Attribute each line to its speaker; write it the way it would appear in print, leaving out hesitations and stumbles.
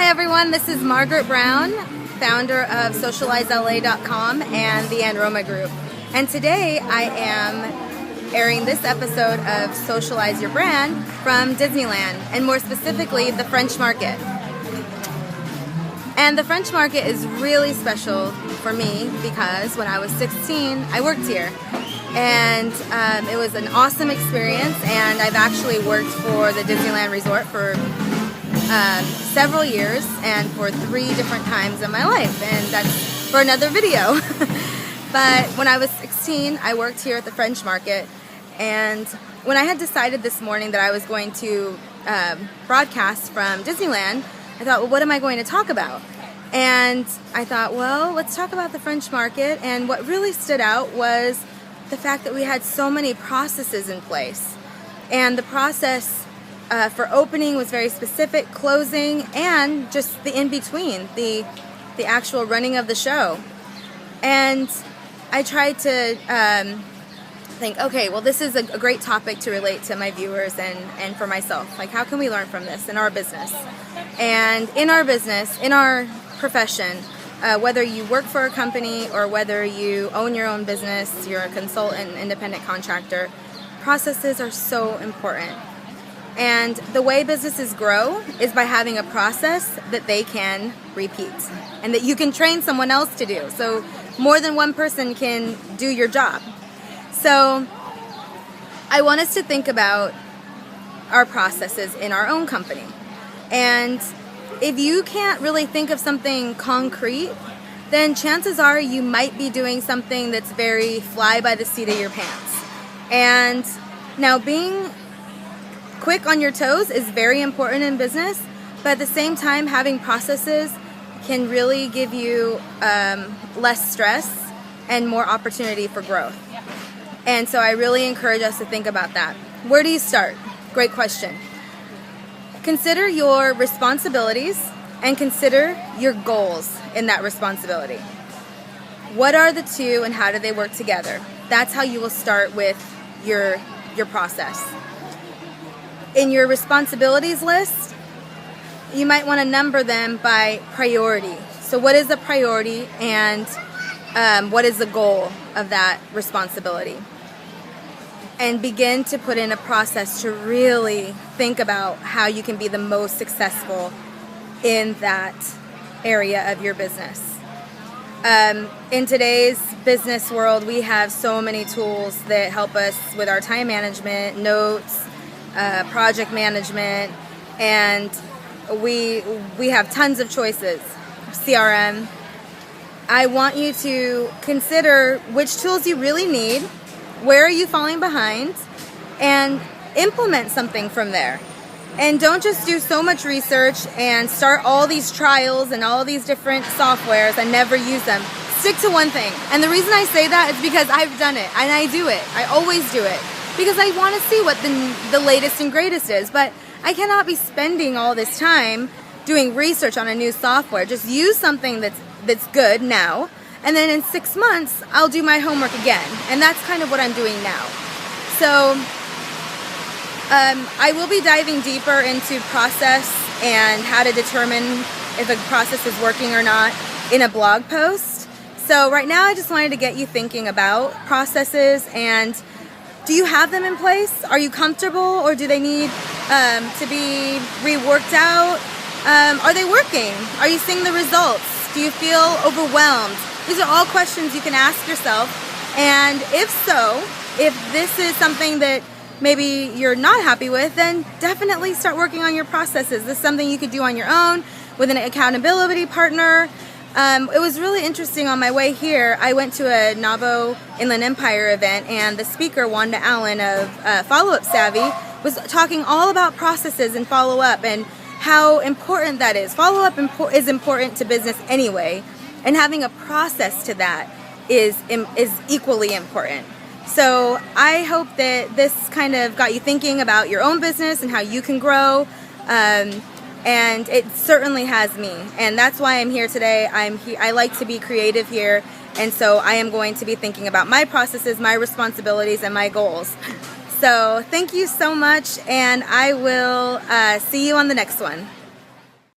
Speaker 1: everyone, this is Margaret Brown, founder of SocializeLA.com and the Anroma Group. And today I am airing this episode of Socialize Your Brand from Disneyland, and more specifically, the French Market. And the French Market is really special for me because when I was 16, I worked here. And it was an awesome experience, and I've actually worked for the Disneyland Resort for several years and for 3 different times in my life, and that's for another video. But when I was 16, I worked here at the French Market, and when I had decided this morning that I was going to broadcast from Disneyland, I thought, well, what am I going to talk about? And I thought, well, let's talk about the French Market. And what really stood out was the fact that we had so many processes in place. And the process for opening was very specific, closing, and just the in-between, the actual running of the show. And I tried to think, okay, well, this is a great topic to relate to my viewers and for myself. Like, how can we learn from this in our business? And in our business, in our profession, whether you work for a company or whether you own your own business, you're a consultant, independent contractor, processes are so important. And the way businesses grow is by having a process that they can repeat and that you can train someone else to do. So more than one person can do your job. So I want us to think about our processes in our own company. And if you can't really think of something concrete, then chances are you might be doing something that's very fly by the seat of your pants. And now, being quick on your toes is very important in business, but at the same time, having processes can really give you less stress and more opportunity for growth. And so I really encourage us to think about that. Where do you start? Great question. Consider your responsibilities and consider your goals in that responsibility. What are the two and how do they work together? That's how you will start with your process. In your responsibilities list, you might want to number them by priority. So what is a priority and what is the goal of that responsibility? And begin to put in a process to really think about how you can be the most successful in that area of your business. In today's business world, we have so many tools that help us with our time management, notes, project management, and we have tons of choices. CRM. I want you to consider which tools you really need, where are you falling behind, and implement something from there. And don't just do so much research and start all these trials and all these different softwares and never use them. Stick to one thing. And the reason I say that is because I've done it, and I do it. I always do it because I want to see what the latest and greatest is. But I cannot be spending all this time doing research on a new software. Just use something that's good now, and then in 6 months, I'll do my homework again. And that's kind of what I'm doing now. So I will be diving deeper into process and how to determine if a process is working or not in a blog post. So right now, I just wanted to get you thinking about processes, and do you have them in place? Are you comfortable, or do they need to be reworked out? Are they working? Are you seeing the results? Do you feel overwhelmed? These are all questions you can ask yourself. And if so, if this is something that maybe you're not happy with, then definitely start working on your processes. This is something you could do on your own with an accountability partner. It was really interesting on my way here. I went to a Navo Inland Empire event, and the speaker, Wanda Allen of Follow-Up Savvy, was talking all about processes and follow-up and how important that is. Follow-up is important to business anyway, and having a process to that is equally important. So I hope that this kind of got you thinking about your own business and how you can grow. And it certainly has me. And that's why I'm here today. I like to be creative here. And so I am going to be thinking about my processes, my responsibilities, and my goals. So thank you so much. And I will see you on the next one.